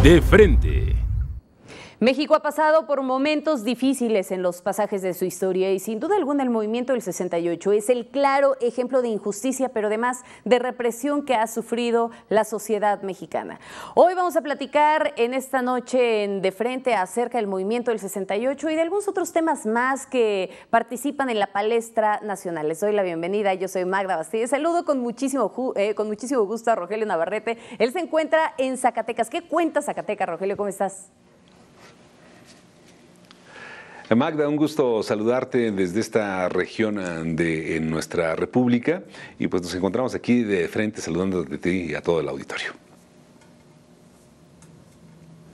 De frente. México ha pasado por momentos difíciles en los pasajes de su historia y sin duda alguna el movimiento del 68 es el claro ejemplo de injusticia, pero además de represión que ha sufrido la sociedad mexicana. Hoy vamos a platicar en esta noche en De Frente acerca del movimiento del 68 y de algunos otros temas más que participan en la palestra nacional. Les doy la bienvenida, yo soy Magda Bastide. Saludo con muchísimo gusto a Rogelio Navarrete. Él se encuentra en Zacatecas. ¿Qué cuenta Zacatecas, Rogelio? ¿Cómo estás? Magda, un gusto saludarte desde esta región en nuestra república y pues nos encontramos aquí de frente saludándote a ti y a todo el auditorio.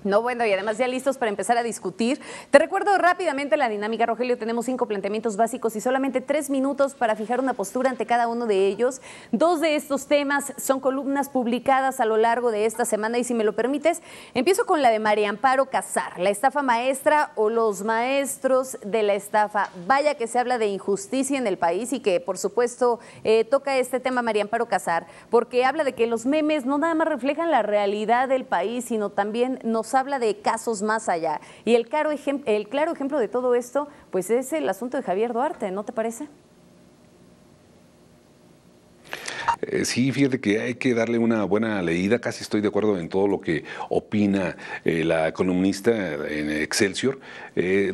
No, bueno, y además ya listos para empezar a discutir. Te recuerdo rápidamente la dinámica, Rogelio. Tenemos 5 planteamientos básicos y solamente 3 minutos para fijar una postura ante cada uno de ellos. 2 de estos temas son columnas publicadas a lo largo de esta semana y si me lo permites, empiezo con la de María Amparo Casar, la estafa maestra o los maestros de la estafa. Vaya que se habla de injusticia en el país y que por supuesto toca este tema María Amparo Casar, porque habla de que los memes no nada más reflejan la realidad del país, sino también nos habla de casos más allá. Y el claro ejemplo de todo esto, pues es el asunto de Javier Duarte, ¿no te parece? Sí, fíjate que hay que darle una buena leída, casi estoy de acuerdo en todo lo que opina la columnista en Excelsior,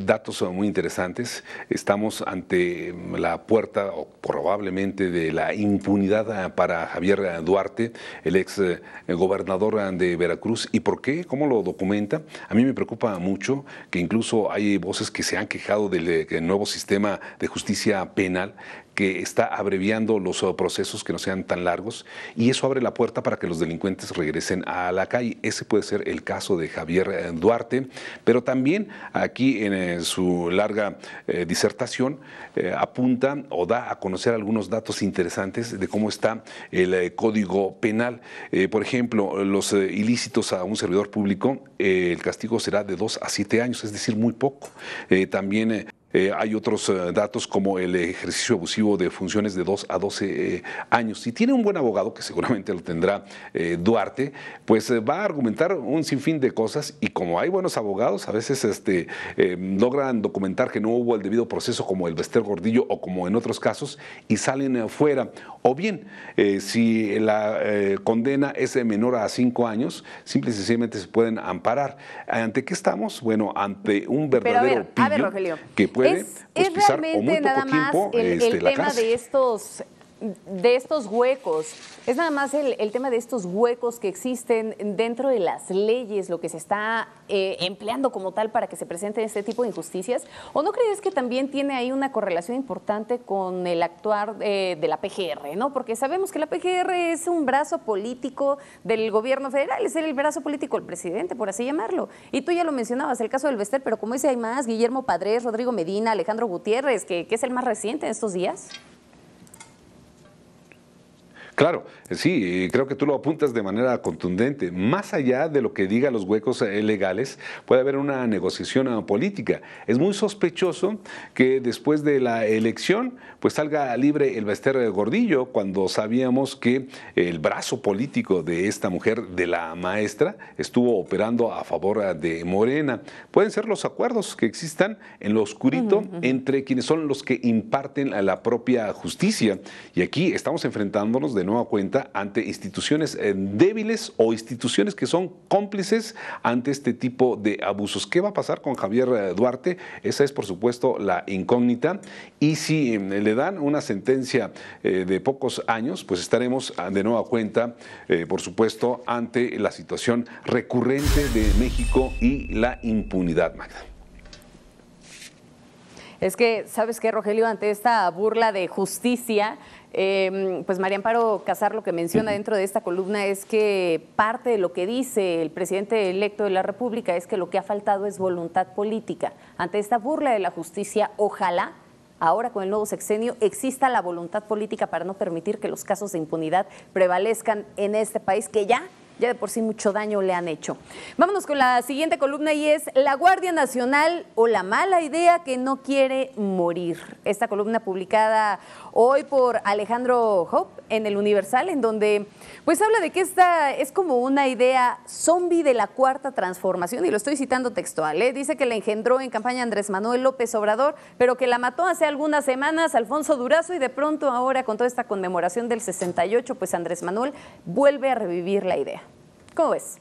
datos muy interesantes, estamos ante la puerta o probablemente de la impunidad para Javier Duarte, el ex gobernador de Veracruz. ¿Y por qué? ¿Cómo lo documenta? A mí me preocupa mucho que incluso hay voces que se han quejado del nuevo sistema de justicia penal que está abreviando los procesos que no sean tan largos y eso abre la puerta para que los delincuentes regresen a la calle. Ese puede ser el caso de Javier Duarte, pero también aquí en su larga disertación apunta o da a conocer algunos datos interesantes de cómo está el Código Penal. Por ejemplo, los ilícitos a un servidor público, el castigo será de 2 a 7 años, es decir, muy poco. También hay otros datos como el ejercicio abusivo de funciones de 2 a 12 años. Si tiene un buen abogado, que seguramente lo tendrá Duarte, pues va a argumentar un sinfín de cosas y como hay buenos abogados, a veces logran documentar que no hubo el debido proceso como el Bester Gordillo o como en otros casos y salen fuera. O bien, si la condena es menor a 5 años, simple y sencillamente se pueden amparar. ¿Ante qué estamos? Bueno, ante un verdadero pillo Rogelio, que puede es pisar realmente o muy poco nada más tiempo el la tema cárcel. de estos huecos, es nada más el tema de estos huecos que existen dentro de las leyes, lo que se está empleando como tal para que se presenten este tipo de injusticias, ¿o no crees que también tiene ahí una correlación importante con el actuar de la PGR, ¿no? Porque sabemos que la PGR es un brazo político del gobierno federal, es el brazo político del presidente, por así llamarlo, y tú ya lo mencionabas, el caso del Bester, pero como ese hay más, Guillermo Padres, Rodrigo Medina, Alejandro Gutiérrez, que es el más reciente en estos días. Claro, sí, creo que tú lo apuntas de manera contundente. Más allá de lo que diga los huecos legales, puede haber una negociación política. Es muy sospechoso que después de la elección pues salga libre el Bester Gordillo, cuando sabíamos que el brazo político de esta mujer, de la maestra, estuvo operando a favor de Morena. Pueden ser los acuerdos que existan en lo oscurito entre quienes son los que imparten a la propia justicia. Y aquí estamos enfrentándonos de nueva cuenta ante instituciones débiles o instituciones que son cómplices ante este tipo de abusos. ¿Qué va a pasar con Javier Duarte? Esa es, por supuesto, la incógnita. Y si le dan una sentencia de pocos años, pues estaremos de nueva cuenta, por supuesto, ante la situación recurrente de México y la impunidad, Magda. Es que, ¿sabes qué, Rogelio? Ante esta burla de justicia, pues María Amparo Casar lo que menciona dentro de esta columna es que parte de lo que dice el presidente electo de la República es que lo que ha faltado es voluntad política. Ante esta burla de la justicia, ojalá ahora con el nuevo sexenio exista la voluntad política para no permitir que los casos de impunidad prevalezcan en este país que ya ya de por sí mucho daño le han hecho. Vámonos con la siguiente columna y es la Guardia Nacional o la mala idea que no quiere morir. Esta columna publicada hoy por Alejandro Hope en el Universal, en donde pues habla de que esta es como una idea zombie de la cuarta transformación, y lo estoy citando textual, ¿eh? Dice que la engendró en campaña Andrés Manuel López Obrador, pero que la mató hace algunas semanas Alfonso Durazo, y de pronto ahora con toda esta conmemoración del 68, pues Andrés Manuel vuelve a revivir la idea. ¿Cómo ves?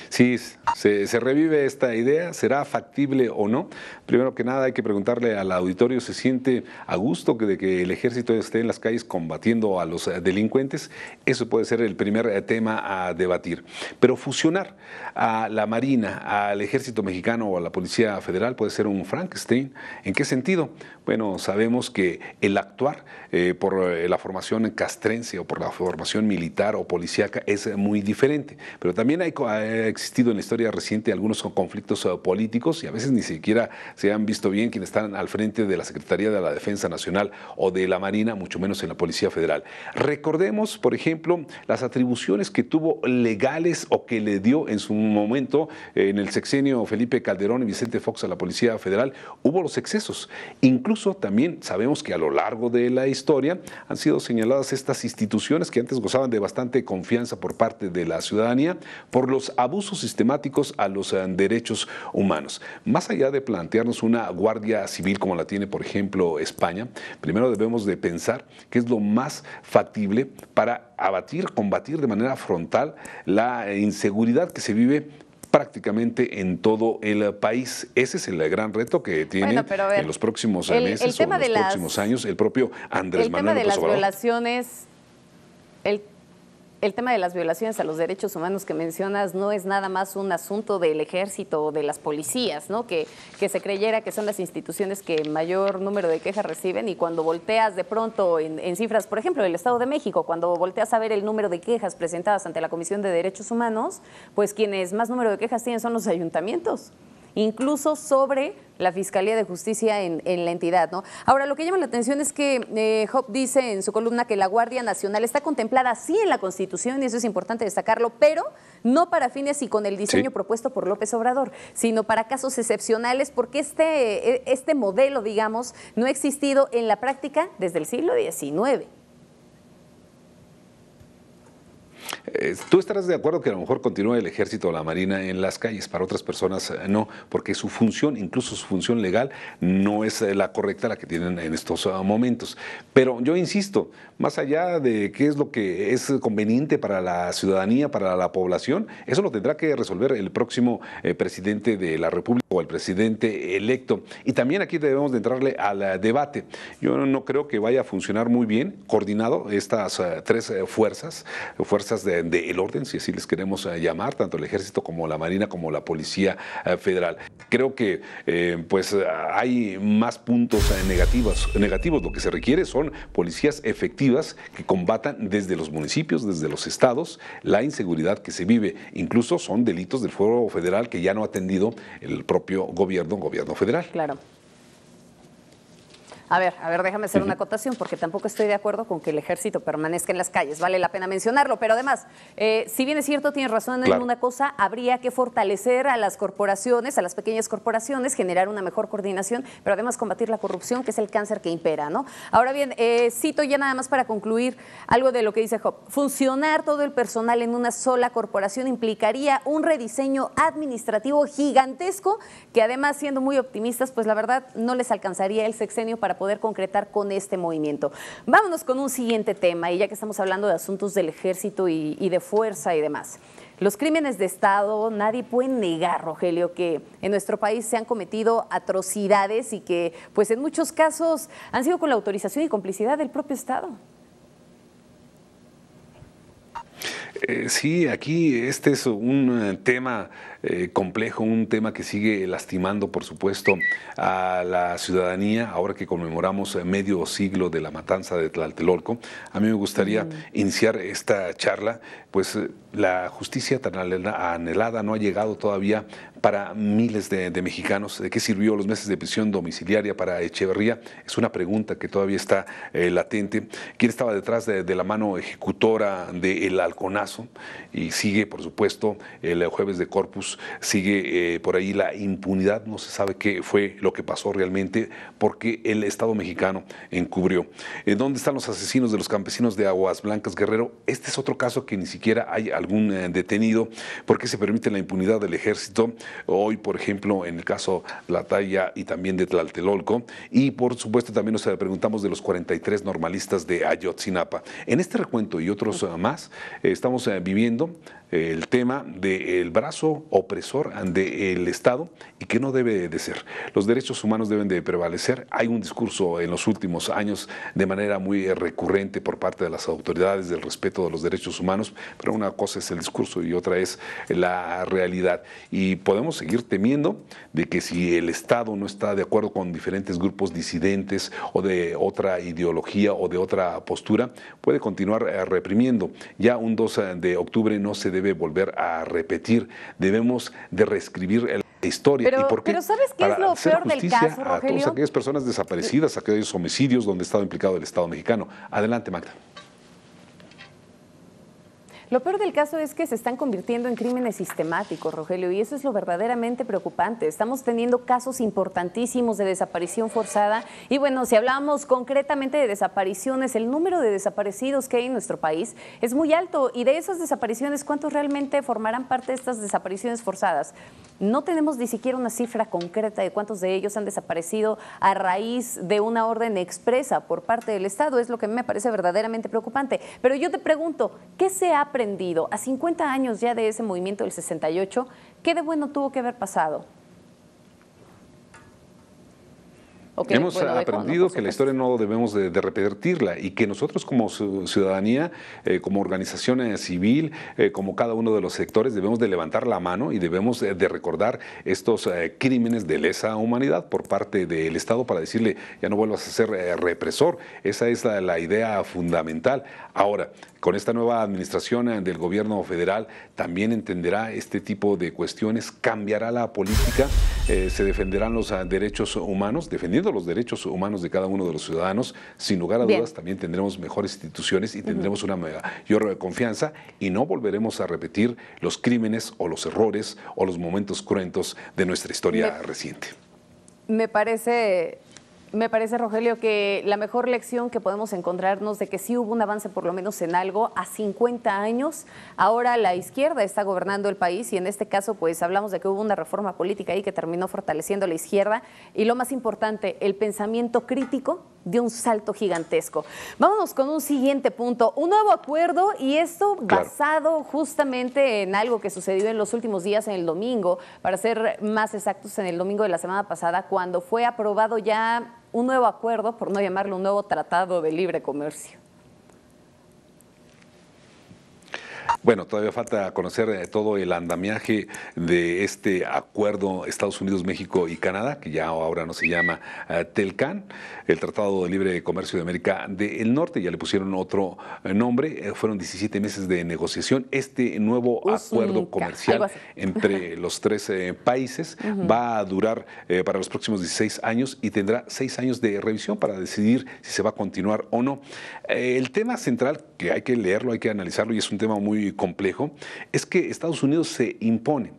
Sí, se revive esta idea, ¿será factible o no? Primero que nada hay que preguntarle al auditorio, ¿se siente a gusto de que el ejército esté en las calles combatiendo a los delincuentes? Eso puede ser el primer tema a debatir. Pero fusionar a la Marina, al ejército mexicano o a la Policía Federal puede ser un Frankenstein. ¿En qué sentido? Bueno, sabemos que el actuar por la formación castrense o por la formación militar o policíaca es muy diferente, pero también ha existido en la historia reciente algunos conflictos políticos y a veces ni siquiera se han visto bien quienes están al frente de la Secretaría de la Defensa Nacional o de la Marina, mucho menos en la Policía Federal. Recordemos, por ejemplo, las atribuciones que tuvo legales o que le dio en su momento en el sexenio Felipe Calderón y Vicente Fox a la Policía Federal. Hubo los excesos. Incluso también sabemos que a lo largo de la historia han sido señaladas estas instituciones que antes gozaban de bastante confianza por parte de la ciudadanía por los abusos sistemáticos a los derechos humanos. Más allá de plantearnos una guardia civil como la tiene, por ejemplo, España, primero debemos de pensar qué es lo más factible para combatir de manera frontal la inseguridad que se vive prácticamente en todo el país. Ese es el gran reto que tiene en los próximos meses o en los próximos años el propio Andrés Manuel López Obrador. El tema de las violaciones a los derechos humanos que mencionas no es nada más un asunto del ejército o de las policías, ¿no? Que se creyera que son las instituciones que mayor número de quejas reciben, y cuando volteas de pronto en cifras, por ejemplo, del Estado de México, cuando volteas a ver el número de quejas presentadas ante la Comisión de Derechos Humanos, pues quienes más número de quejas tienen son los ayuntamientos, incluso sobre la Fiscalía de Justicia en la entidad, ¿no? Ahora, lo que llama la atención es que Hope dice en su columna que la Guardia Nacional está contemplada sí en la Constitución, y eso es importante destacarlo, pero no para fines y con el diseño propuesto por López Obrador, sino para casos excepcionales, porque este modelo, digamos, no ha existido en la práctica desde el siglo XIX. ¿Tú estarás de acuerdo que a lo mejor continúe el ejército o la marina en las calles? Para otras personas no, porque su función, incluso su función legal, no es la correcta, la que tienen en estos momentos. Pero yo insisto, más allá de qué es lo que es conveniente para la ciudadanía, para la población, eso lo tendrá que resolver el próximo presidente de la República o el presidente electo. Y también aquí debemos de entrarle al debate. Yo no creo que vaya a funcionar muy bien coordinado estas tres fuerzas del orden, si así les queremos llamar, tanto el ejército como la marina como la policía federal. Creo que pues hay más puntos negativos. Lo que se requiere son policías efectivas que combatan desde los municipios, desde los estados, la inseguridad que se vive. Incluso son delitos del fuero federal que ya no ha atendido el propio gobierno federal. Claro. A ver, déjame hacer una acotación, porque tampoco estoy de acuerdo con que el ejército permanezca en las calles. Vale la pena mencionarlo, pero además, si bien es cierto, tienes razón en una cosa, habría que fortalecer a las corporaciones, a las pequeñas corporaciones, generar una mejor coordinación, pero además combatir la corrupción, que es el cáncer que impera, ¿no? Ahora bien, cito ya nada más para concluir algo de lo que dice Job. Funcionar todo el personal en una sola corporación implicaría un rediseño administrativo gigantesco, que además, siendo muy optimistas, pues la verdad no les alcanzaría el sexenio para poder concretar con este movimiento. Vámonos con un siguiente tema, y ya que estamos hablando de asuntos del ejército y de fuerza y demás. Los crímenes de Estado, nadie puede negar, Rogelio, que en nuestro país se han cometido atrocidades y que pues en muchos casos han sido con la autorización y complicidad del propio Estado. Sí, aquí este es un tema complejo, un tema que sigue lastimando, por supuesto, a la ciudadanía. Ahora que conmemoramos medio siglo de la matanza de Tlatelolco, a mí me gustaría iniciar esta charla, pues la justicia tan anhelada no ha llegado todavía para miles de mexicanos. ¿De qué sirvió los meses de prisión domiciliaria para Echeverría? Es una pregunta que todavía está latente. ¿Quién estaba detrás de la mano ejecutora del halconazo mazo y sigue, por supuesto, el jueves de Corpus, sigue por ahí la impunidad, no se sabe qué fue lo que pasó realmente porque el Estado mexicano encubrió. ¿Dónde están los asesinos de los campesinos de Aguas Blancas, Guerrero? Este es otro caso que ni siquiera hay algún detenido porque se permite la impunidad del ejército. Hoy, por ejemplo, en el caso La Talla y también de Tlatelolco, y por supuesto también nos preguntamos de los 43 normalistas de Ayotzinapa. En este recuento y otros más, estamos viviendo el tema del brazo opresor del Estado y que no debe de ser. Los derechos humanos deben de prevalecer. Hay un discurso en los últimos años de manera muy recurrente por parte de las autoridades del respeto de los derechos humanos, pero una cosa es el discurso y otra es la realidad. Y podemos seguir temiendo de que si el Estado no está de acuerdo con diferentes grupos disidentes o de otra ideología o de otra postura, puede continuar reprimiendo. Ya un 2 de octubre no se debe volver a repetir, debemos de reescribir la historia. ¿Y por qué? Pero ¿sabes qué es lo peor del caso, Rogelio? A todas aquellas personas desaparecidas, a aquellos homicidios donde ha estado implicado el Estado mexicano. Adelante, Magda. Lo peor del caso es que se están convirtiendo en crímenes sistemáticos, Rogelio, y eso es lo verdaderamente preocupante. Estamos teniendo casos importantísimos de desaparición forzada y bueno, si hablamos concretamente de desapariciones, el número de desaparecidos que hay en nuestro país es muy alto y de esas desapariciones, ¿cuántos realmente formarán parte de estas desapariciones forzadas? No tenemos ni siquiera una cifra concreta de cuántos de ellos han desaparecido a raíz de una orden expresa por parte del Estado. Es lo que me parece verdaderamente preocupante. Pero yo te pregunto, ¿qué se ha aprendido a 50 años ya de ese movimiento del 68? ¿Qué de bueno tuvo que haber pasado? Hemos aprendido que la historia no debemos de repetirla y que nosotros como ciudadanía, como organización civil, como cada uno de los sectores, debemos de levantar la mano y debemos de recordar estos crímenes de lesa humanidad por parte del Estado para decirle ya no vuelvas a ser represor. Esa es la idea fundamental. Ahora, con esta nueva administración del gobierno federal también entenderá este tipo de cuestiones, cambiará la política, se defenderán los derechos humanos, defendiendo los derechos humanos de cada uno de los ciudadanos, sin lugar a dudas también tendremos mejores instituciones y tendremos una mayor confianza y no volveremos a repetir los crímenes o los errores o los momentos cruentos de nuestra historia reciente. Me parece, Rogelio, que la mejor lección que podemos encontrarnos de que sí hubo un avance por lo menos en algo a 50 años, ahora la izquierda está gobernando el país y en este caso pues hablamos de que hubo una reforma política ahí que terminó fortaleciendo a la izquierda y lo más importante, el pensamiento crítico de un salto gigantesco. Vámonos con un siguiente punto, un nuevo acuerdo y esto basado justamente en algo que sucedió en los últimos días, en el domingo, para ser más exactos, en el domingo de la semana pasada, cuando fue aprobado ya un nuevo acuerdo, por no llamarlo un nuevo tratado de libre comercio. Bueno, todavía falta conocer todo el andamiaje de este acuerdo Estados Unidos, México y Canadá, que ya ahora no se llama TELCAN, el Tratado de Libre Comercio de América del Norte, ya le pusieron otro nombre, fueron 17 meses de negociación. Este nuevo acuerdo comercial entre los tres países va a durar para los próximos 16 años y tendrá 6 años de revisión para decidir si se va a continuar o no. El tema central, que hay que leerlo, hay que analizarlo y es un tema muy complejo, es que Estados Unidos se impone.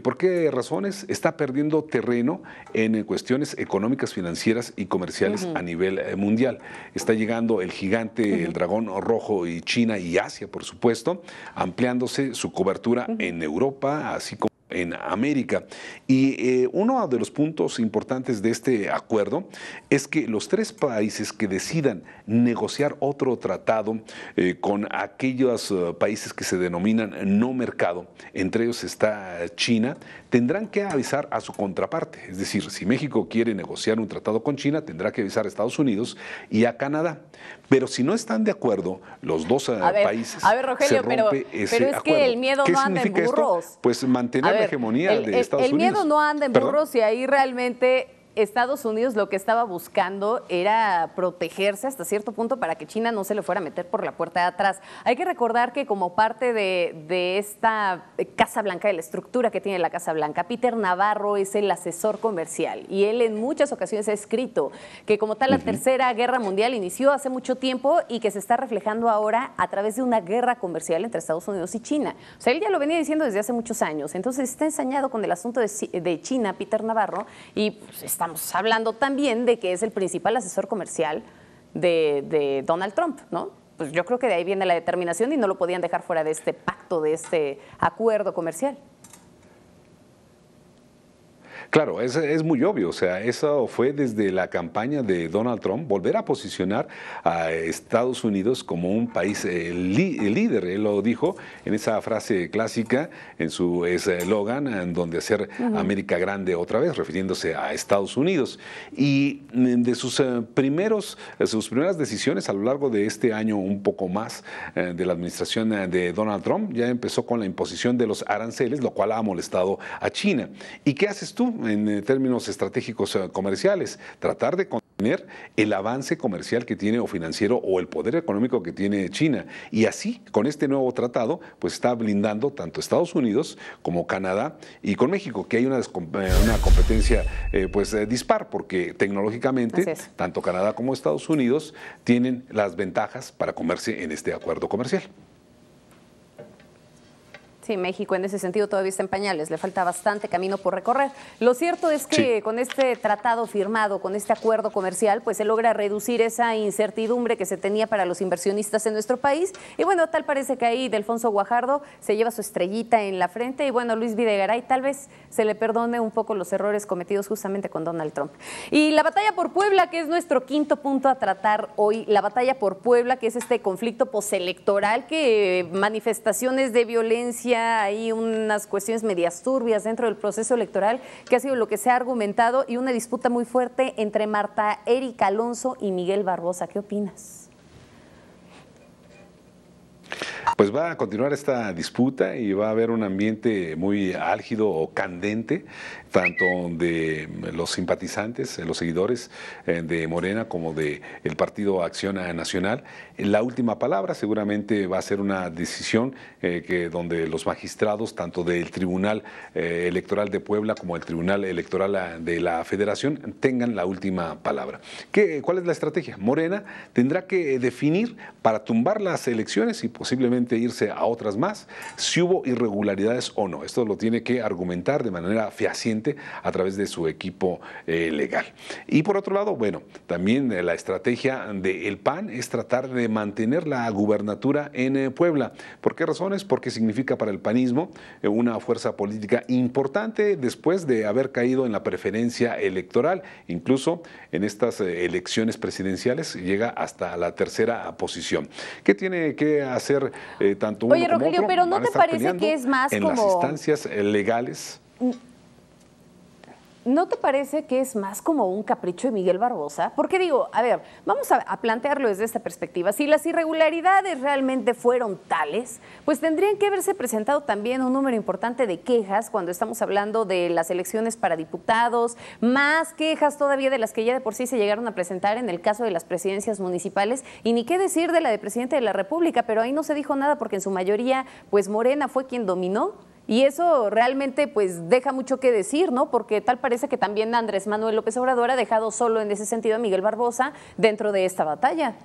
¿Por qué razones? Está perdiendo terreno en cuestiones económicas, financieras y comerciales a nivel mundial. Está llegando el gigante, el dragón rojo y China y Asia, por supuesto, ampliándose su cobertura en Europa, así como en América. Y uno de los puntos importantes de este acuerdo es que los tres países que decidan negociar otro tratado con aquellos países que se denominan no mercado, entre ellos está China, tendrán que avisar a su contraparte. Es decir, si México quiere negociar un tratado con China, tendrá que avisar a Estados Unidos y a Canadá. Pero si no están de acuerdo los dos países, Rogelio, se rompe ese pero es acuerdo. Que el miedo no anda en burros. Esto? Pues mantener la hegemonía de Estados Unidos. El miedo no anda en burros y ahí realmente Estados Unidos lo que estaba buscando era protegerse hasta cierto punto para que China no se le fuera a meter por la puerta de atrás. Hay que recordar que como parte de esta Casa Blanca, de la estructura que tiene la Casa Blanca, Peter Navarro es el asesor comercial y él en muchas ocasiones ha escrito que como tal la Tercera Guerra Mundial inició hace mucho tiempo y que se está reflejando ahora a través de una guerra comercial entre Estados Unidos y China. O sea, él ya lo venía diciendo desde hace muchos años. Entonces está ensañado con el asunto de China, Peter Navarro, y pues, estamos hablando también de que es el principal asesor comercial de Donald Trump, ¿no? Pues yo creo que de ahí viene la determinación y no lo podían dejar fuera de este pacto, de este acuerdo comercial. Claro, es muy obvio, o sea, eso fue desde la campaña de Donald Trump, volver a posicionar a Estados Unidos como un país líder. Él lo dijo en esa frase clásica, en su eslogan, en donde hacer América grande otra vez, refiriéndose a Estados Unidos. Y de sus primeras decisiones a lo largo de este año, un poco más de la administración de Donald Trump, ya empezó con la imposición de los aranceles, lo cual ha molestado a China. ¿Y qué haces tú en términos estratégicos comerciales? Tratar de contener el avance comercial que tiene o financiero o el poder económico que tiene China. Y así, con este nuevo tratado, pues está blindando tanto Estados Unidos como Canadá y con México, que hay una competencia dispar, porque tecnológicamente tanto Canadá como Estados Unidos tienen las ventajas para comerse en este acuerdo comercial. Sí, México en ese sentido todavía está en pañales, le falta bastante camino por recorrer. Lo cierto es que con este tratado firmado, con este acuerdo comercial, pues se logra reducir esa incertidumbre que se tenía para los inversionistas en nuestro país. Y bueno, tal parece que ahí Delfonso Guajardo se lleva su estrellita en la frente y bueno, Luis Videgaray tal vez se le perdone un poco los errores cometidos justamente con Donald Trump. Y la batalla por Puebla, que es nuestro quinto punto a tratar hoy, la batalla por Puebla, que es este conflicto postelectoral, que manifestaciones de violencia, hay unas cuestiones medias turbias dentro del proceso electoral, que ha sido lo que se ha argumentado, y una disputa muy fuerte entre Marta Erika Alonso y Miguel Barbosa. ¿Qué opinas? Pues va a continuar esta disputa y va a haber un ambiente muy álgido o candente, tanto de los simpatizantes, los seguidores de Morena como del Partido Acción Nacional. La última palabra seguramente va a ser una decisión donde los magistrados, tanto del Tribunal Electoral de Puebla como el Tribunal Electoral de la Federación, tengan la última palabra. ¿Cuál es la estrategia? Morena tendrá que definir para tumbar las elecciones y posiblemente irse a otras más, si hubo irregularidades o no. Esto lo tiene que argumentar de manera fehaciente a través de su equipo legal. Y por otro lado, bueno, también la estrategia del PAN es tratar de mantener la gubernatura en Puebla. ¿Por qué razones? Porque significa para el panismo una fuerza política importante después de haber caído en la preferencia electoral. Incluso en estas elecciones presidenciales llega hasta la tercera posición. ¿Qué tiene que hacer tanto uno como Rogelio, otro? Pero ¿no te parece que es más en como las instancias legales? ¿No te parece que es más como un capricho de Miguel Barbosa? Porque digo, a ver, vamos a plantearlo desde esta perspectiva. Si las irregularidades realmente fueron tales, pues tendrían que haberse presentado también un número importante de quejas cuando estamos hablando de las elecciones para diputados, más quejas todavía de las que ya de por sí se llegaron a presentar en el caso de las presidencias municipales, y ni qué decir de la de presidente de la República, pero ahí no se dijo nada porque en su mayoría, pues Morena fue quien dominó. Y eso realmente pues deja mucho que decir, ¿no? Porque tal parece que también Andrés Manuel López Obrador ha dejado solo en ese sentido a Miguel Barbosa dentro de esta batalla.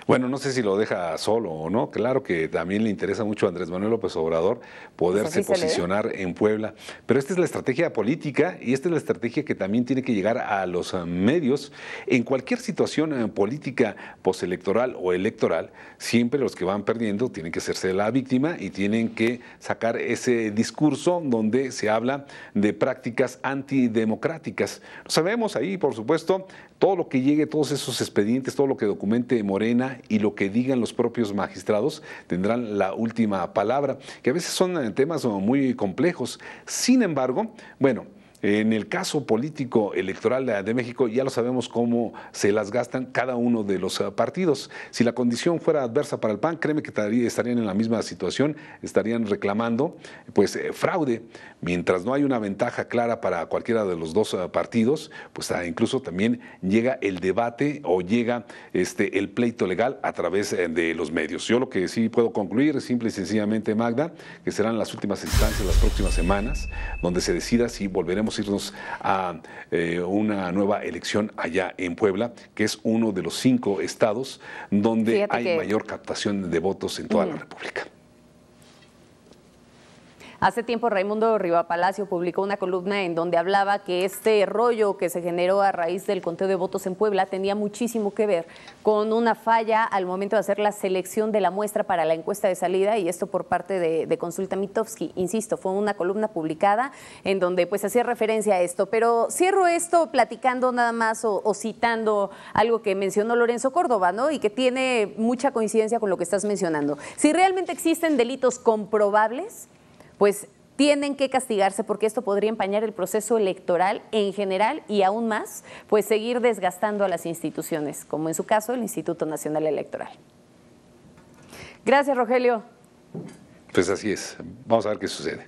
Bueno, no sé si lo deja solo o no. Claro que también le interesa mucho a Andrés Manuel López Obrador poderse posicionar en Puebla. Pero esta es la estrategia política y esta es la estrategia que también tiene que llegar a los medios. En cualquier situación política postelectoral o electoral, siempre los que van perdiendo tienen que hacerse la víctima y tienen que sacar ese discurso donde se habla de prácticas antidemocráticas. Sabemos ahí, por supuesto, todo lo que llegue, todos esos expedientes, todo lo que documente Morena y lo que digan los propios magistrados tendrán la última palabra, que a veces son temas muy complejos. Sin embargo, bueno, En el caso político electoral de México ya lo sabemos cómo se las gastan cada uno de los partidos. Si la condición fuera adversa para el PAN, créeme que estarían en la misma situación, estarían reclamando pues fraude. Mientras no hay una ventaja clara para cualquiera de los dos partidos, pues incluso también llega el debate o llega el pleito legal a través de los medios. Yo lo que sí puedo concluir es simple y sencillamente, Magda, que serán las últimas instancias, las próximas semanas, donde se decida si volveremos a irnos a una nueva elección allá en Puebla, que es uno de los 5 estados donde hay mayor captación de votos en toda la República. Hace tiempo Raimundo Rivapalacio publicó una columna en donde hablaba que este rollo que se generó a raíz del conteo de votos en Puebla tenía muchísimo que ver con una falla al momento de hacer la selección de la muestra para la encuesta de salida, y esto por parte de Consulta Mitofsky. Insisto, fue una columna publicada en donde pues hacía referencia a esto, pero cierro esto platicando nada más o citando algo que mencionó Lorenzo Córdoba, ¿no? Y que tiene mucha coincidencia con lo que estás mencionando. Si realmente existen delitos comprobables, pues tienen que castigarse, porque esto podría empañar el proceso electoral en general y aún más, pues seguir desgastando a las instituciones, como en su caso el Instituto Nacional Electoral. Gracias, Rogelio. Pues así es. Vamos a ver qué sucede.